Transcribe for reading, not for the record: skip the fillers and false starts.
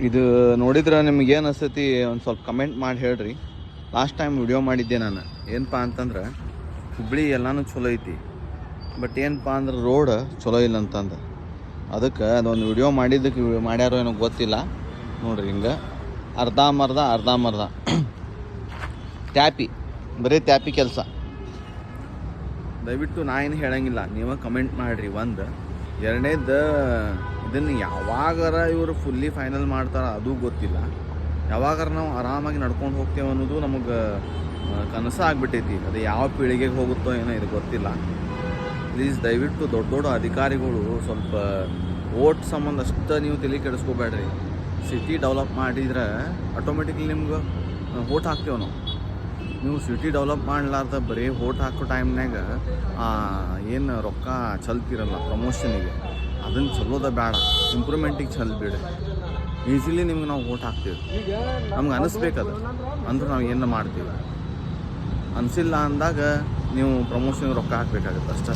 ಇದು ನೋಡಿದ್ರೆ ನಿಮ್ಗೆ ಏನು ಅನಿಸ್ತೈತಿ ಒಂದು ಸ್ವಲ್ಪ ಕಮೆಂಟ್ ಮಾಡಿ ಹೇಳ್ರಿ. ಲಾಸ್ಟ್ ಟೈಮ್ ವಿಡಿಯೋ ಮಾಡಿದ್ದೆ ನಾನು. ಏನಪ್ಪ ಅಂತಂದ್ರೆ ಹುಬ್ಳಿ ಎಲ್ಲನೂ ಚಲೋ ಐತಿ, ಬಟ್ ಏನಪ್ಪ ಅಂದ್ರೆ ರೋಡ್ ಚಲೋ ಇಲ್ಲ ಅಂತಂದು ಅದಕ್ಕೆ ಅದೊಂದು ವಿಡಿಯೋ ಮಾಡಿದ್ದಕ್ಕೆ ಮಾಡ್ಯಾರೋ ಏನೋ ಗೊತ್ತಿಲ್ಲ. ನೋಡ್ರಿ ಹಿಂಗೆ ಅರ್ಧಂಬರ್ಧ ಟ್ಯಾಪಿ, ಬರೀ ಟ್ಯಾಪಿ ಕೆಲಸ. ದಯವಿಟ್ಟು ನಾ ಏನು ಹೇಳಂಗಿಲ್ಲ, ನೀವೇ ಕಮೆಂಟ್ ಮಾಡಿರಿ. ಒಂದು ಎರಡನೇದು, ಇದನ್ನು ಯಾವಾಗಾರ ಇವರು ಫುಲ್ಲಿ ಫೈನಲ್ ಮಾಡ್ತಾರೆ ಅದು ಗೊತ್ತಿಲ್ಲ. ಯಾವಾಗಾರ ನಾವು ಆರಾಮಾಗಿ ನಡ್ಕೊಂಡು ಹೋಗ್ತೇವೆ ಅನ್ನೋದು ನಮಗೆ ಕನಸು ಆಗಿಬಿಟ್ಟೈತಿ. ಅದು ಯಾವ ಪೀಳಿಗೆಗೆ ಹೋಗುತ್ತೋ ಏನೋ ಇದು ಗೊತ್ತಿಲ್ಲ. ಪ್ಲೀಸ್ ದಯವಿಟ್ಟು ದೊಡ್ಡ ದೊಡ್ಡ ಅಧಿಕಾರಿಗಳು ಸ್ವಲ್ಪ ಓಟ್ ಸಂಬಂಧ ಅಷ್ಟು ನೀವು ತಲೆ ಕೆಡಿಸ್ಕೋಬೇಡ್ರಿ. ಸಿಟಿ ಡೆವಲಪ್ ಮಾಡಿದ್ರೆ ಆಟೋಮೆಟಿಕ್ಲಿ ನಿಮ್ಗೆ ಓಟ್ ಹಾಕ್ತೇವೆ ನಾವು. ನೀವು ಸಿಟಿ ಡೆವಲಪ್ ಮಾಡಲಾರ್ದ ಬರೀ ಓಟ್ ಹಾಕೋ ಟೈಮ್ನಾಗ ಏನು ರೊಕ್ಕ ಚಲ್ತಿರಲ್ಲ ಪ್ರಮೋಷನಿಗೆ, ಅದನ್ನು ಚಲೋದ ಬೇಡ, ಇಂಪ್ರೂವ್ಮೆಂಟಿಗೆ ಚಲ್ಬೇಡ. ಈಸಿಲಿ ನಿಮ್ಗೆ ನಾವು ಓಟ್ ಹಾಕ್ತೀವಿ, ನಮ್ಗೆ ಅನಿಸ್ಬೇಕದು ಅಂದ್ರೆ ನಾವು ಏನು ಮಾಡ್ತೀವಿ. ಅನಿಸಿಲ್ಲ ಅಂದಾಗ ನೀವು ಪ್ರಮೋಷನ್ಗೆ ರೊಕ್ಕ ಹಾಕಬೇಕಾಗುತ್ತೆ ಅಷ್ಟೇ.